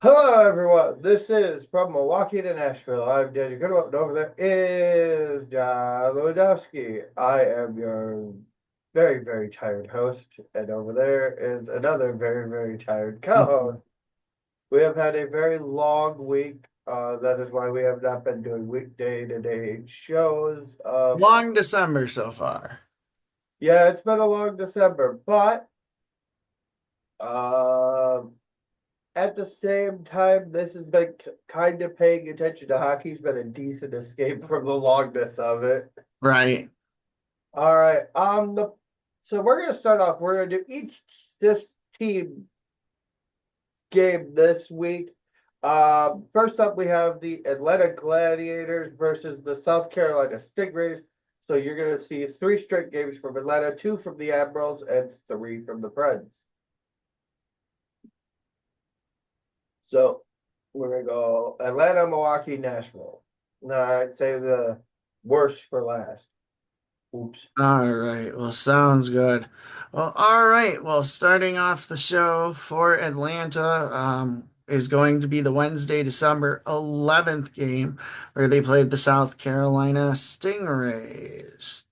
Hello, everyone. This is from Milwaukee to Nashville. I'm Daniel Goodwin, and over there is John Lewandowski. I am your very, very tired host, and over there is another very, very tired co-host. We have had a very long week. That is why we have not been doing weekday-to-day shows. Long December so far. Yeah, it's been a long December, but um, at the same time, this has been kind of paying attention to hockey's been a decent escape from the longness of it. Right. All right. So we're gonna start off. We're gonna do each this team game this week. First up, we have the Atlanta Gladiators versus the South Carolina Stingrays. So you're gonna see three straight games from Atlanta, two from the Admirals, and three from the Preds. So we're gonna go Atlanta, Milwaukee, Nashville. No, I'd say the worst for last. Oops. All right. Well, sounds good. Well, all right. Well, starting off the show for Atlanta, is going to be the Wednesday, December 11th game where they played the South Carolina Stingrays.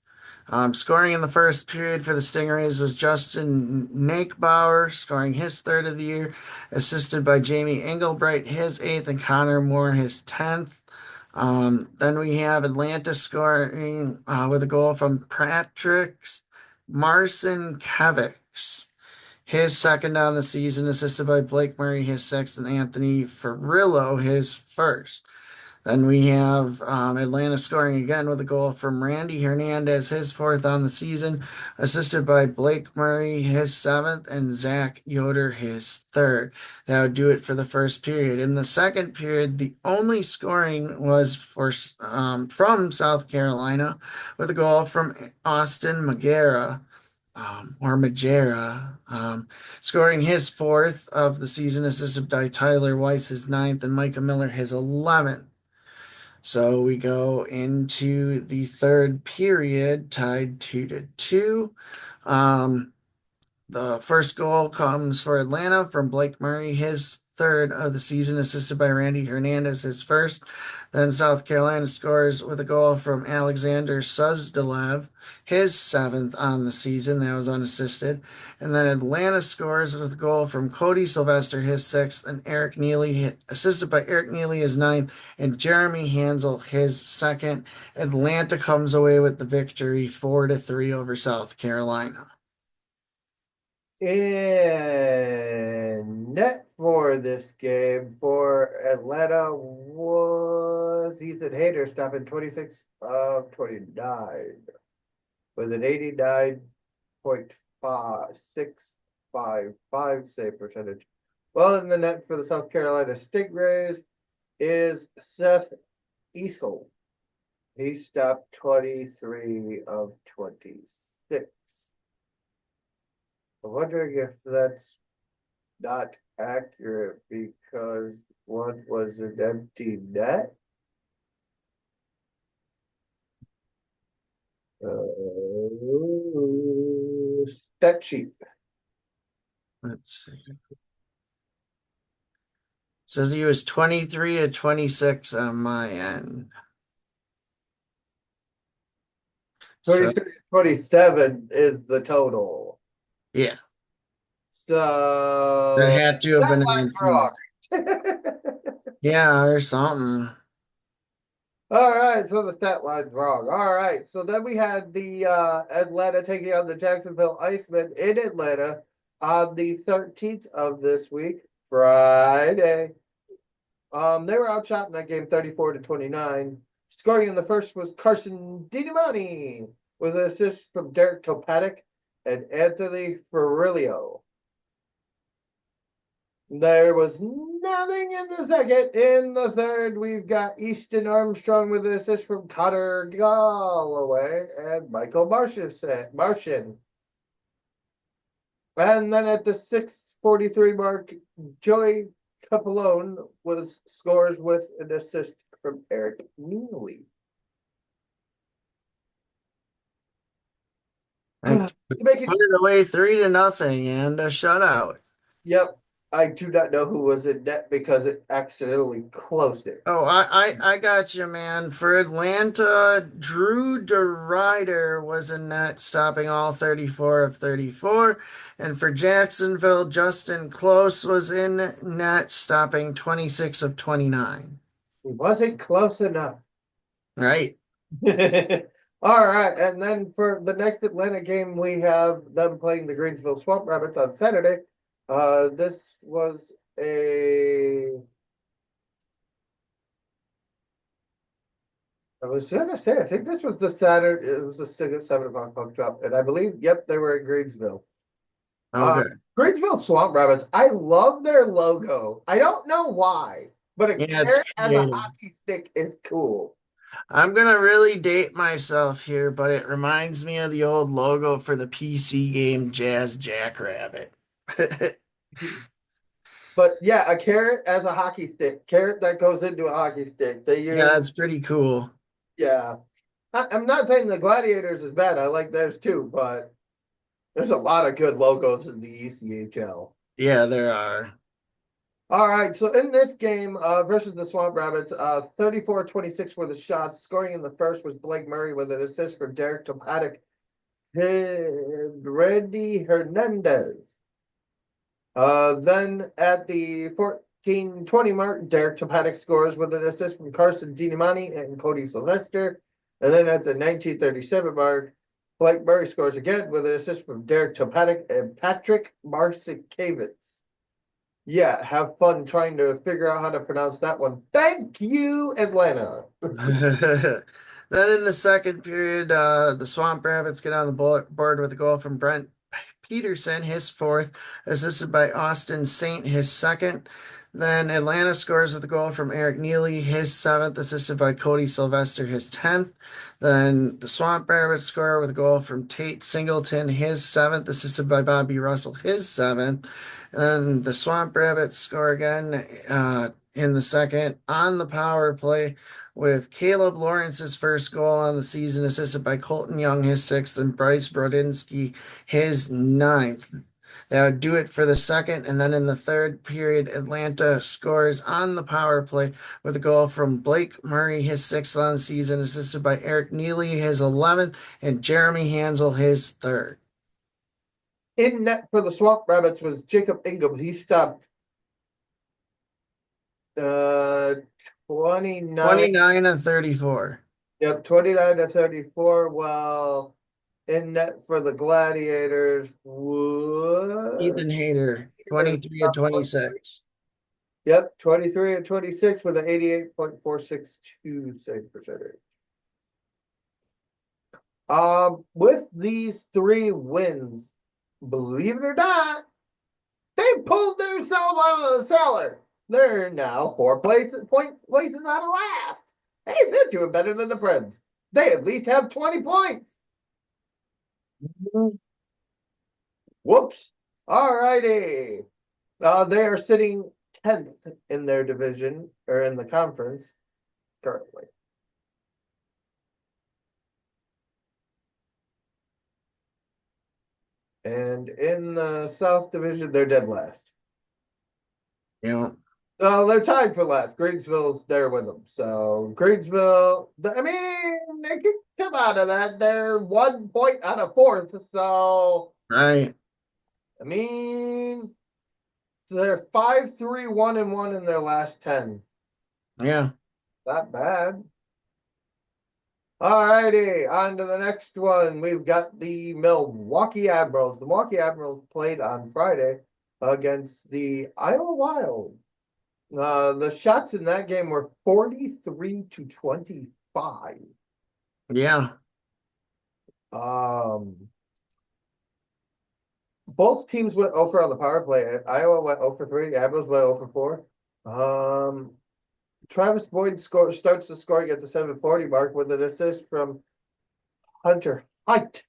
Scoring in the first period for the Stingrays was Justin Nakebauer, scoring his third of the year, assisted by Jamie Engelbright, his eighth, and Connor Moore, his 10th. Then we have Atlanta scoring with a goal from Patrick's Marcin Kevix, his second on the season, assisted by Blake Murray, his sixth, and Anthony Ferrillo, his first. Then we have Atlanta scoring again with a goal from Randy Hernandez, his fourth on the season, assisted by Blake Murray, his seventh, and Zach Yoder, his third. That would do it for the first period. In the second period, the only scoring was from South Carolina with a goal from Austin Magera. Or Majera, scoring his fourth of the season, assisted by Tyler Weiss, his ninth, and Micah Miller, his 11th. So we go into the third period, tied 2-2. Um, the first goal comes for Atlanta from Blake Murray, his third of the season, assisted by Randy Hernandez, his first. Then South Carolina scores with a goal from Alexander Suzdalev, his seventh on the season. That was unassisted. And then Atlanta scores with a goal from Cody Sylvester, his sixth, and Eric Neely, assisted by Eric Neely, his ninth, and Jeremy Hansel, his second. Atlanta comes away with the victory 4-3 over South Carolina. In net for this game for Atlanta was Ethan Hayter, stopping 26 of 29 with an 89.5655 save percentage. Well, in the net for the South Carolina Stingrays is Seth Easel. He stopped 23 of 26. I'm wondering if that's not accurate because one was an empty net. Stat sheet. Let's see. Says he was 23 of 26 on my end. So, 26-27 is the total. yeah, that So had to have that been an line's improvement. wrong. Yeah, or something. All right, so the stat line's wrong. All right, so then we had the Atlanta taking on the Jacksonville Icemen in Atlanta on the 13th of this week, Friday. They were outshot in that game 34-29. Scoring in the first was Carson Dinamani with an assist from Derek Topatic and Anthony Ferrilio. There was nothing in the second. In the third, we've got Easton Armstrong with an assist from Connor Galloway and Michael Martian. And then at the 6:43 mark, Joey Capelone was scores with an assist from Eric Neely. I To make it, put it away 3-0 and a shutout. yep. I do not know who was in net because it accidentally closed it. Oh, I got you, man. For Atlanta, Drew DeRider was in net, stopping all 34 of 34. And for Jacksonville, Justin Close was in net, stopping 26 of 29. It wasn't close enough. Right? All right, and then for the next Atlanta game, we have them playing the Greensville Swamp Rabbits on Saturday. This was a. I was gonna say, I think this was the Saturday. It was a 7 o'clock puck drop, and I believe, yep, they were in Greensville. Uh, Okay. Greensville Swamp Rabbits. I love their logo. I don't know why, but a Yeah, it's carrot as a creative. hockey stick is cool. I'm gonna really date myself here, but it reminds me of the old logo for the PC game Jazz Jackrabbit. But yeah, a carrot as a hockey stick. Carrot that goes into a hockey stick. They Yeah, use, that's pretty cool. yeah. I'm not saying the Gladiators is bad. I like theirs too, but there's a lot of good logos in the ECHL. Yeah, there are. All right, so in this game versus the Swamp Rabbits, 34-26 were the shots. Scoring in the first was Blake Murray with an assist for Derek Topatic and Randy Hernandez. Then at the 14-20 mark, Derek Topatic scores with an assist from Carson Dinimani and Cody Sylvester. And then at the 1937 mark, Blake Murray scores again with an assist from Derek Topatic and Patrick Marsikevich. Yeah, have fun trying to figure out how to pronounce that one. Thank you, Atlanta. Then in the second period, the Swamp Rabbits get on the board with a goal from Brent Peterson, his fourth, assisted by Austin Saint, his second. Then Atlanta scores with a goal from Eric Neely, his seventh, assisted by Cody Sylvester, his 10th. Then the Swamp Rabbits score with a goal from Tate Singleton, his seventh, assisted by Bobby Russell, his seventh. And the Swamp Rabbits score again in the second on the power play with Caleb Lawrence's first goal on the season, assisted by Colton Young, his sixth, and Bryce Brodinski, his ninth. That would do it for the second. And then in the third period, Atlanta scores on the power play with a goal from Blake Murray, his sixth on the season, assisted by Eric Neely, his 11th, and Jeremy Hansel, his third. In net for the Swamp Rabbits was Jacob Ingham. He stopped uh 29. 29 of 34. Yep, 29-34. Well, in net for the Gladiators was Ethan Hayter, 23 of 26. yep, 23-26 with an 88.462 save percentage. With these three wins, believe it or not, they pulled themselves out of the cellar. They're now places out of last. Hey, they're doing better than the Preds. They at least have 20 points. Whoops. All righty. They are sitting 10th in their division or in the conference currently. And in the South Division, they're dead last. Yeah. They're tied for last. Greensville's there with them. So Greensville, I mean, they could come out of that. They're 1 point out of fourth. So Right. I mean, they're 5-3-1-1 in their last 10. Yeah. Not bad. All righty, on to the next one. We've got the Milwaukee Admirals. The Milwaukee Admirals played on Friday against the Iowa Wild. The shots in that game were 43-25. Yeah. Both teams went over on the power play. Iowa went 0 for 3. Admirals went 0 for 4. Travis Boyd starts the scoring at the 7:40 mark with an assist from Hunter Height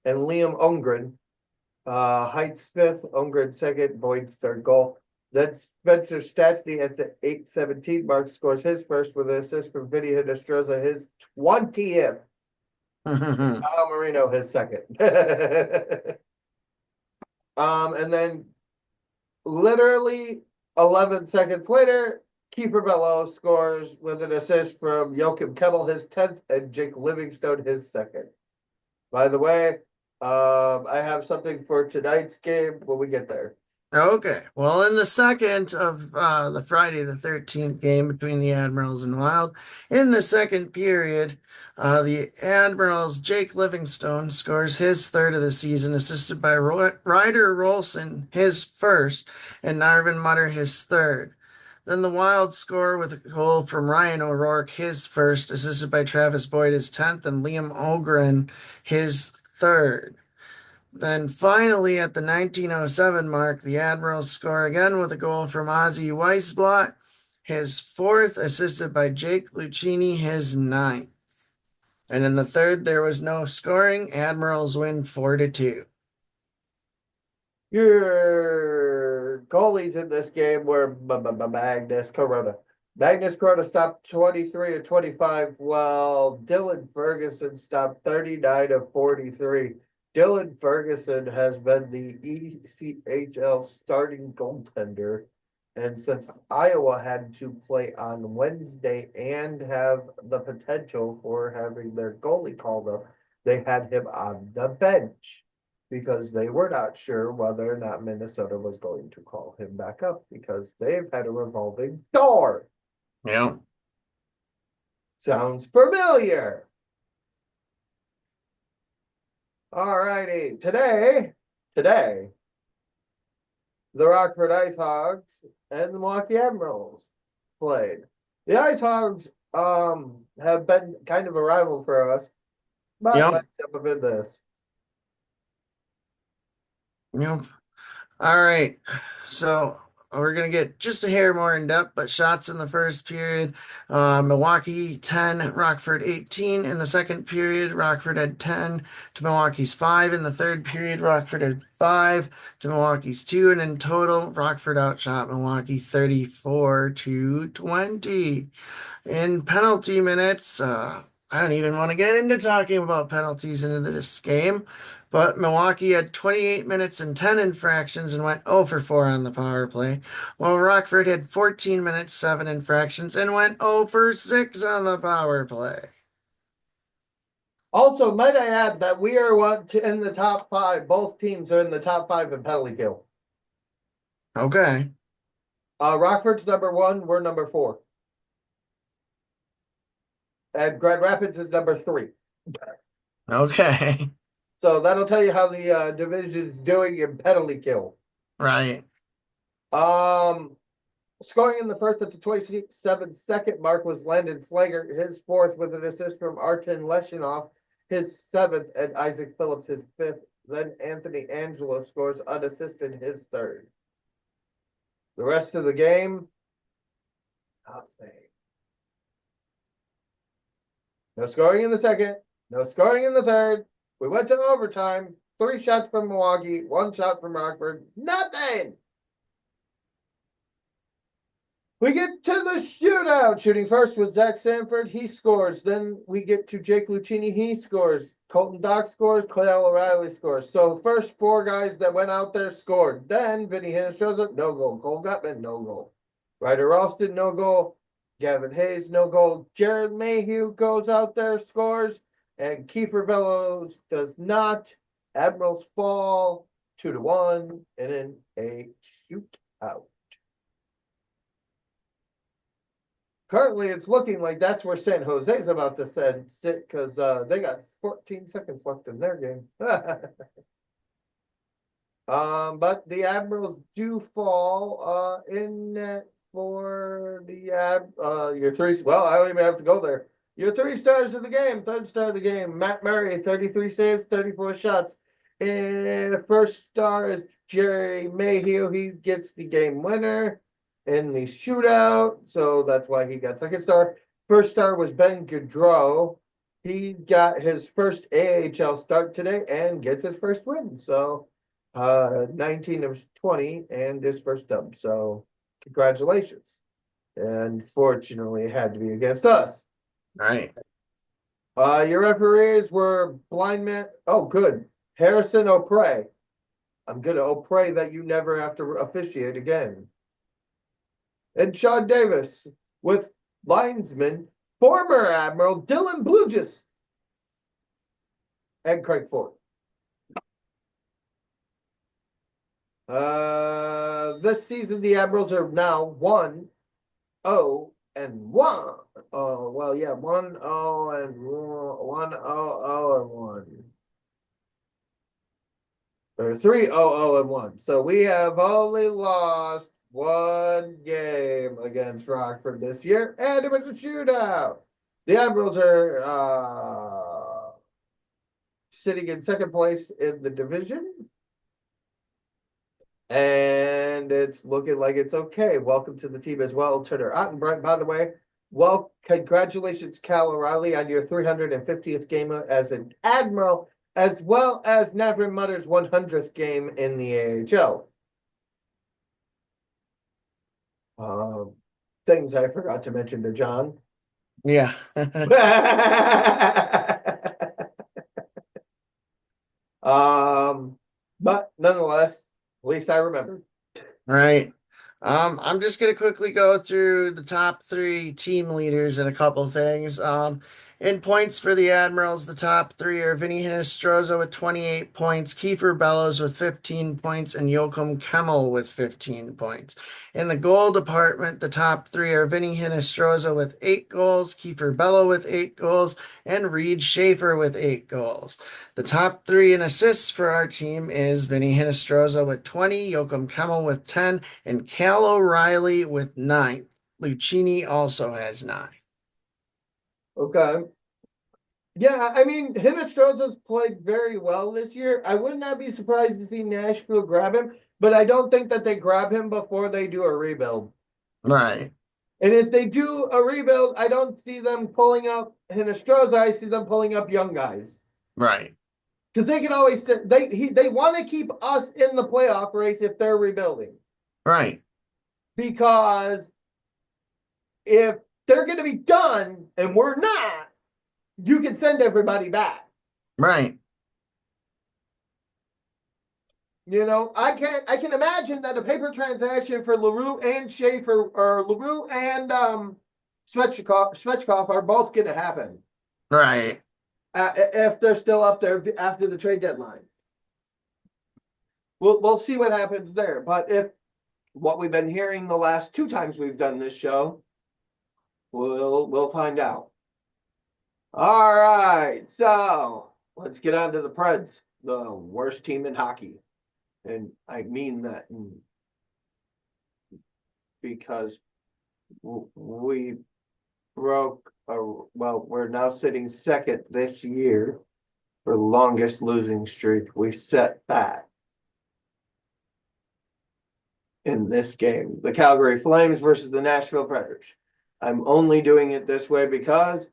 and Liam Ongren. Height's fifth, Ongren second, Boyd's third goal. Then Spencer Stastny at the 8:17 mark scores his first with an assist from Vinny Hinestroza, his 20th. Kyle Marino, his second. And then literally 11 seconds later, Kiefer Bellows scores with an assist from Joachim Kettle, his 10th, and Jake Livingstone, his second. By the way, I have something for tonight's game when we get there. Okay. Well, in the second of the Friday the 13th game between the Admirals and Wild, in the second period, the Admirals' Jake Livingstone scores his third of the season, assisted by Ryder Rolson, his first, and Narvin Mutter, his third. Then the Wild score with a goal from Ryan O'Rourke, his first, assisted by Travis Boyd, his 10th, and Liam Ogren, his third. Then finally, at the 1907 mark, the Admirals score again with a goal from Ozzy Weisblot, his fourth, assisted by Jake Lucchini, his ninth. And in the third, there was no scoring. Admirals win 4-2. Your goalies in this game were Magnus Corona. Magnus Corona stopped 23 of 25, while Dylan Ferguson stopped 39 of 43. Dylan Ferguson has been the ECHL starting goaltender, and since Iowa had to play on Wednesday and have the potential for having their goalie called up, they had him on the bench because they were not sure whether or not Minnesota was going to call him back up because they've had a revolving door. Yeah. Sounds familiar. All righty. Today, the Rockford Ice Hogs and the Milwaukee Admirals played. The Ice Hogs have been kind of a rival for us, but Yep. let's jump into this. Yep. All right. So we're going to get just a hair more in depth, but shots in the first period. Milwaukee 10, Rockford 18. In the second period, Rockford had 10 to Milwaukee's 5. In the third period, Rockford had 5 to Milwaukee's 2. And in total, Rockford outshot Milwaukee 34-20. In penalty minutes, I don't even want to get into talking about penalties into this game, but Milwaukee had 28 minutes and 10 infractions and went 0 for 4 on the power play, while Rockford had 14 minutes, 7 infractions, and went 0 for 6 on the power play. Also, might I add that we are in the top five. Both teams are in the top five in penalty kill. Okay. Rockford's number one. We're number four. And Grand Rapids is number three. Okay. So that'll tell you how the division's doing in penalty kill. Right. Um, Scoring in the first at the 27-second mark was Landon Slager, his fourth with an assist from Artem Leshinov, his seventh, and Isaac Phillips, his fifth. Then Anthony Angelo scores unassisted, his third. The rest of the game, nothing. No scoring in the second, no scoring in the third. We went to overtime. 3 shots from Milwaukee, 1 shot from Rockford. Nothing. We get to the shootout. Shooting first was Zach Sanford. He scores. Then we get to Jake Lucchini. He scores. Colton Dock scores. Cale O'Reilly scores. So first 4 guys that went out there scored. Then Vinny Hinnis shows up. No goal. Cole Gutman, no goal. Ryder Ralston, no goal. Gavin Hayes, no goal. Jared Mayhew goes out there, scores. And Kiefer Bellows does not. Admirals fall 2-1 in a shootout. Currently, it's looking like that's where San Jose's about to sit because they got 14 seconds left in their game. But the Admirals do fall in net for the your 3. Well, I don't even have to go there. Your 3 stars of the game, 3rd star of the game, Matt Murray, 33 saves, 34 shots. And first star is Jerry Mayhew. He gets the game winner in the shootout, so that's why he got 2nd star. First star was Ben Gaudreau. He got his first AHL start today and gets his first win. So 19 of 20 and his first dub. So congratulations. And fortunately, it had to be against us. Right. Your referees were blind man. Oh, good. Harrison O'Prey. I'm gonna pray that you never have to officiate again. And Sean Davis with linesman, former Admiral Dylan Blugis and Craig Ford. This season the Admirals are now 1-0-1. Oh well, yeah, 1-0-1, 1-0-0-1, or 3-0-0-1. So we have only lost one game against Rockford this year, and it was a shootout. The Admirals are sitting in second place in the division, and it's looking like it's okay. Welcome to the team as well, Turner Ottenbrett. By the way, well, congratulations, Cal O'Reilly, on your 350th game as an Admiral, as well as Navin Mutter's 100th game in the AHL. Things I forgot to mention to John. Yeah. But nonetheless, at least I remember. Right. I'm just gonna quickly go through the top three team leaders and a couple things. In points for the Admirals, the top three are Vinny Hinostroza with 28 points, Kiefer Bellows with 15 points, and Joachim Kemmel with 15 points. In the goal department, the top three are Vinny Hinostroza with 8 goals, Kiefer Bellow with 8 goals, and Reed Schaefer with 8 goals. The top three in assists for our team is Vinny Hinostroza with 20, Joachim Kemmel with 10, and Cal O'Reilly with 9. Lucchini also has 9. Okay. Yeah, I mean, Hinostroza's played very well this year. I would not be surprised to see Nashville grab him, but I don't think that they grab him before they do a rebuild. Right, And if they do a rebuild, I don't see them pulling up Hinostroza. I see them pulling up young guys right, because they can always they want to keep us in the playoff race if they're rebuilding. right, Because if they're going to be done and we're not, you can send everybody back. right. You know, I can imagine that a paper transaction for LaRue and Schaefer, or LaRue and Svechkov are both going to happen Right. if they're still up there after the trade deadline. We'll see what happens there. But if what we've been hearing the last two times we've done this show, we'll find out. All right, so let's get on to the Preds, the worst team in hockey. And I mean that because we broke, well, we're now sitting second this year for the longest losing streak. We set that in this game, the Calgary Flames versus the Nashville Predators. I'm only doing it this way because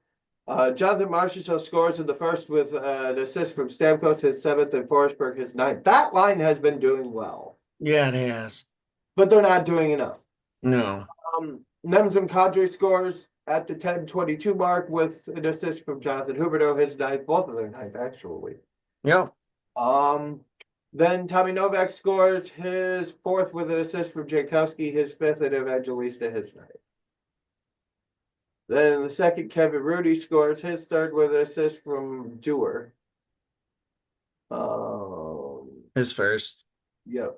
Jonathan Marchessault scores in the first with an assist from Stamkos, his 7th, and Forsberg, his 9th. That line has been doing well, Yeah, it has. but they're not doing enough. No. Nemzem Kadri scores at the 10:22 mark with an assist from Jonathan Huberdeau, his 9th, both of their 9th, actually. Yep. Then Tommy Novak scores his 4th with an assist from Jankowski, his 5th, and Evangelista, his 9th. Then in the second, Kevin Rudy scores his 3rd with an assist from Dewar. His first. Yep.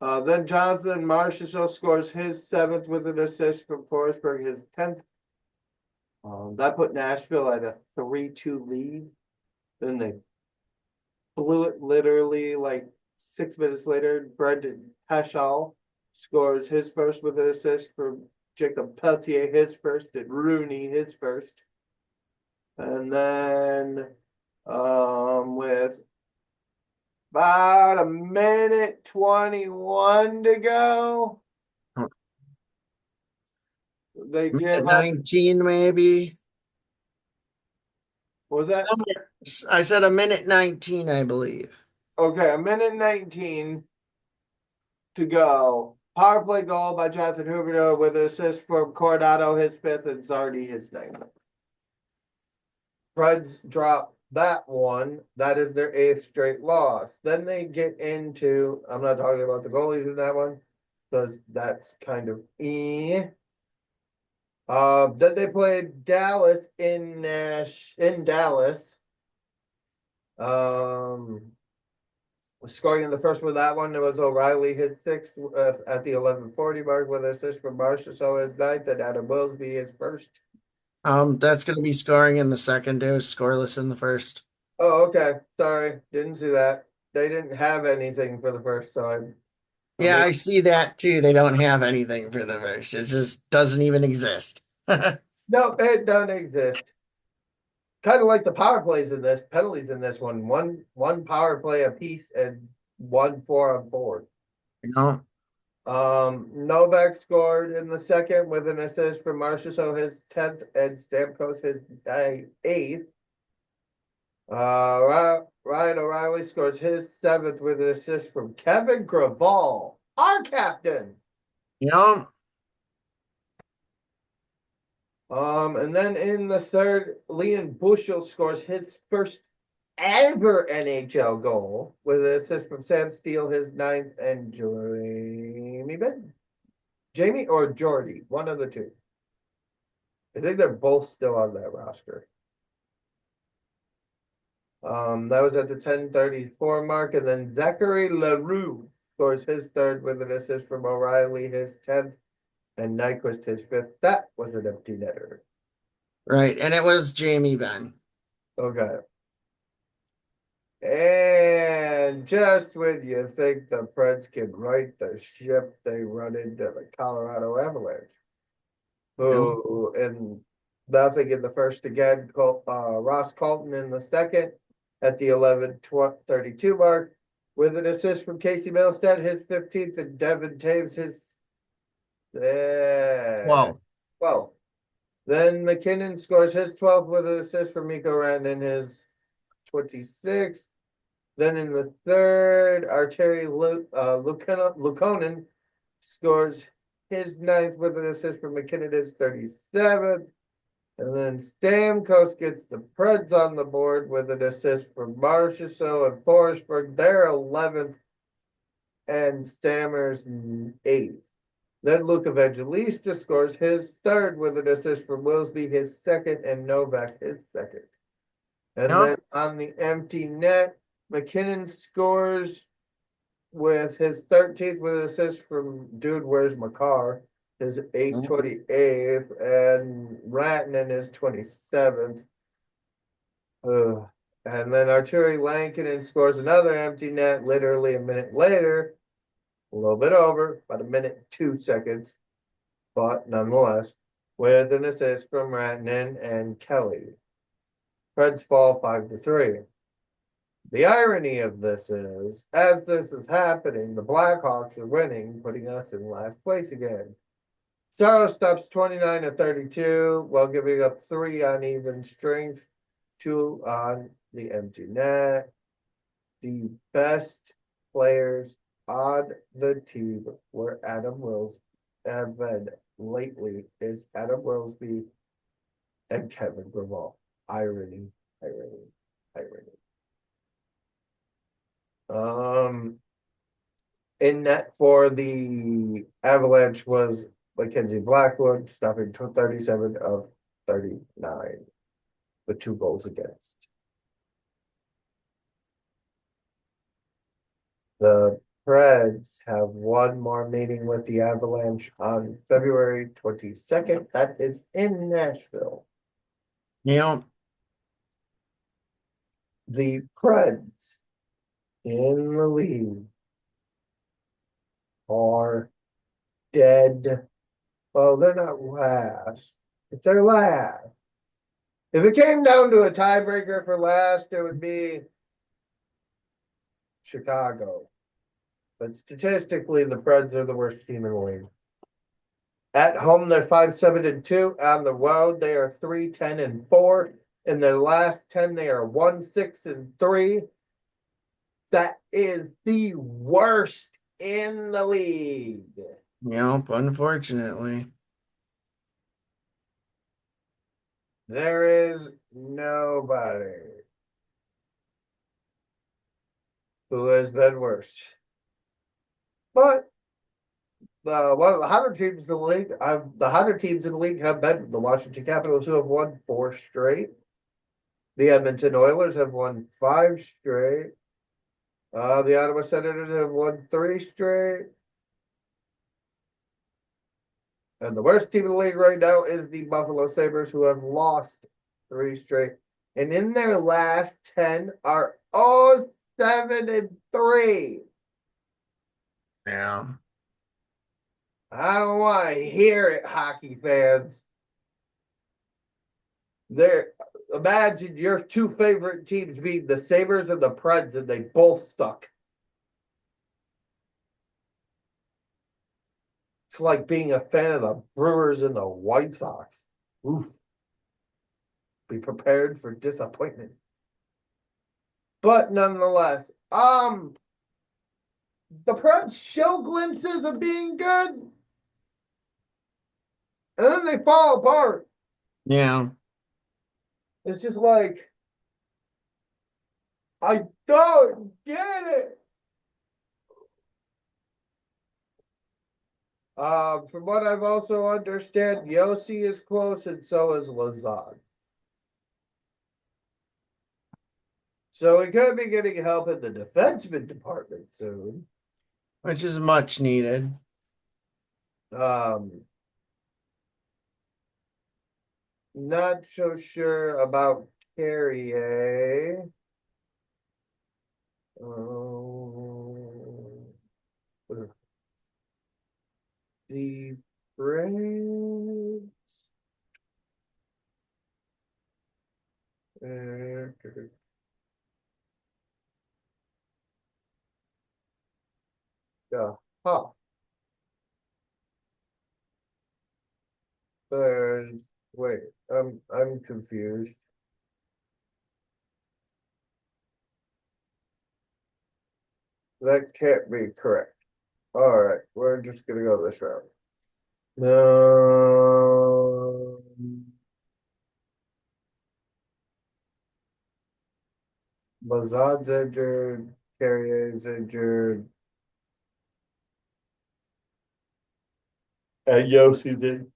Then Jonathan Marchessault scores his 7th with an assist from Forsberg, his 10th. That put Nashville at a 3-2 lead. Then they blew it literally like 6 minutes later. Brendan Paschal scores his first with an assist from Jacob Pelletier, his first, and Rooney, his first. And then with about a minute 21 to go, they give up. 19 maybe. What was that? I said a minute 19, I believe. Okay, a minute 19 to go. Power play goal by Jonathan Huberdeau with an assist from Coronado, his 5th, and Zardy, his 9th. Preds drop that one. That is their eighth straight loss. Then they get into, I'm not talking about the goalies in that one because that's kind of then they played Dallas in Dallas. Um, Scoring in the first one, that one, it was O'Reilly his sixth at the 11:40 mark with an assist from Marshall, so his ninth, and Adam Willsby his first. That's going to be scoring in the second. It was scoreless in the first. Oh, okay. Sorry, didn't see that. They didn't have anything for the first time. I Yeah, mean, I see that too. They don't have anything for the first. It just doesn't even exist. no, it doesn't exist. Kind of like the power plays in this, penalties in this one. One power play apiece and one 4-on-4. You know? Novak scored in the second with an assist from Marcia, so his 10th, and Stamkos his eighth. Ryan O'Reilly scores his seventh with an assist from Kevin Graval, our captain. You know? And then in the third, Leon Bushel scores his first ever NHL goal with an assist from Sam Steele, his ninth, and Jamie or Jordy, one of the two. I think they're both still on that roster. That was at the 10:34 mark, and then Zachary Leroux scores his third with an assist from O'Reilly, his 10th, and Nyquist his fifth. That was an empty netter. Right. And it was Jamie Benn. Okay. And just when you think the Preds can right the ship, they run into the Colorado Avalanche, You who and nothing in the first again. Ross Colton in the second at the 11:32 mark with an assist from Casey Middlestead, his 15th, and Devin Taves his Wow. 12th. Then McKinnon scores his 12th with an assist from Mikko Rantanen, his 26th. Then in the third, Arturi Luukkonen scores his ninth with an assist from McKinnon, his 37th. And then Stamkos gets the Preds on the board with an assist from Marchessault and Forsberg, their 11th, and Stammer's 8th. Then Luke Evangelista scores his third with an assist from Willsby, his second, and Novak, his second. And know? then on the empty net, McKinnon scores with his 13th with an assist from Dude, Where's Makar, his 828th, and Ratnan his 27th. And then Arturi Lankinen scores another empty net literally a minute later, a little bit over, about a minute, 2 seconds, but nonetheless, with an assist from Ratnan and Kelly. Preds fall 5-3. The irony of this is, as this is happening, the Blackhawks are winning, putting us in last place again. Saros stops 29-32 while giving up 3 on even strength, 2 on the empty net. The best players on the team were Adam Wills and then lately is Adam Willsby and Kevin Graval. Irony, irony, irony. In net for the Avalanche was Mackenzie Blackwood, stopping 37 of 39, with 2 goals against. The Preds have one more meeting with the Avalanche on February 22nd. That is in Nashville. You know? The Preds in the league are dead. Well, they're not last. If they're last, if it came down to a tiebreaker for last, it would be Chicago. But statistically, the Preds are the worst team in the league. At home, they're 5-7-2. On the road, they are 3-10-4. In their last 10, they are 1-6-3. That is the worst in the league. Yep, unfortunately. There is nobody who has been worse. But one of the hotter teams in the league, the hotter teams in the league have been the Washington Capitals, who have won four straight. The Edmonton Oilers have won five straight. The Ottawa Senators have won three straight. And the worst team in the league right now is the Buffalo Sabres, who have lost three straight. And in their last 10 are 7-3. Yeah. I don't want to hear it, hockey fans. There, imagine your two favorite teams being the Sabres and the Preds, and they both suck. It's like being a fan of the Brewers and the White Sox. Oof. Be prepared for disappointment. But nonetheless, the Preds show glimpses of being good, and then they fall apart. Yeah. It's just like I don't get it. From what I've also understand, Yossi is close, and so is Lazard. So we could be getting help in the defenseman department soon. Which is much needed. Um, Not so sure about Carrier. Oh, the Braves. Yeah. Huh. There's wait. I'm confused. That can't be correct. All right, we're just gonna go this route. No. Bazad's injured. Carrier's injured. And Yossi's injured.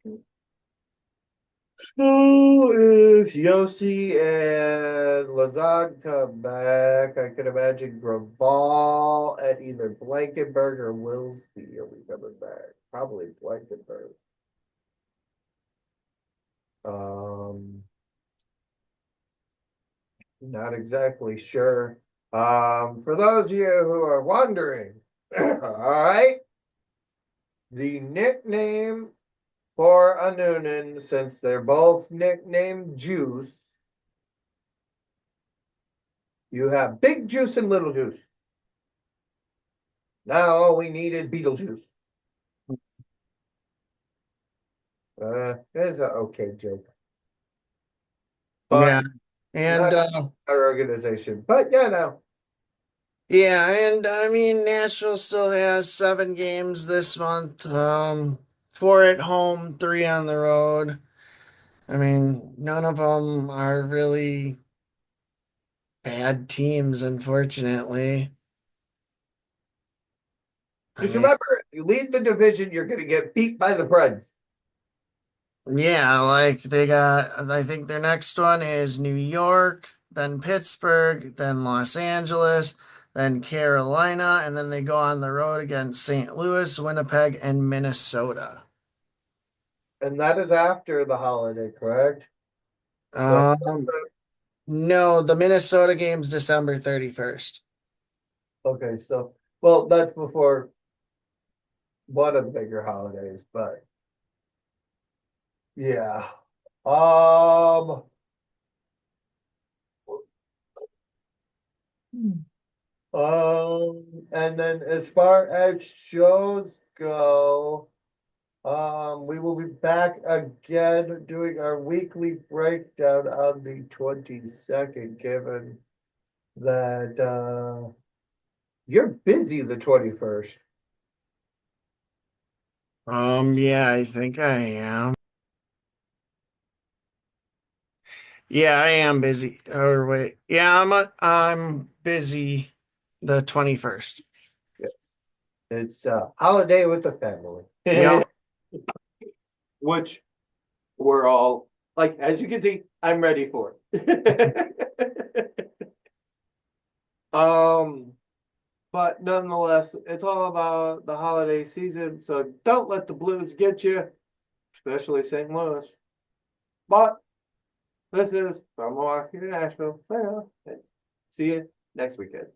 So if Yossi and Lazard come back, I can imagine Graval and either Blankenberg or Willsby will be coming back. Probably Blankenberg. Um, Not exactly sure. For those of you who are wondering, all right, the nickname for a Noonan, since they're both nicknamed Juice, you have Big Juice and Little Juice. Now all we need is Beetlejuice. That's an okay joke, but Yeah. And not our organization. But yeah, no. yeah, and I mean Nashville still has 7 games this month. Four at home, three on the road. I mean, none of them are really bad teams, unfortunately. I Just mean, remember, if you lead the division, you're going to get beat by the Preds. yeah, like they got, I think their next one is New York, then Pittsburgh, then Los Angeles, then Carolina, and then they go on the road against St. Louis, Winnipeg, and Minnesota. And that is after the holiday, correct? So, Um, no, the Minnesota game's December 31st. okay, so, well, that's before one of the bigger holidays, but yeah. Um, and then as far as shows go, we will be back again doing our weekly breakdown on the 22nd, given that you're busy the 21st. Yeah, I think I am. Yeah, I am busy. Or wait, yeah, I'm busy the 21st. Yeah. It's a holiday with the family. Yep. Which we're all like, as you can see, I'm ready for it. um, but nonetheless, it's all about the holiday season, so don't let the blues get you, especially St. Louis. But this is from Milwaukee to Nashville. See you next weekend.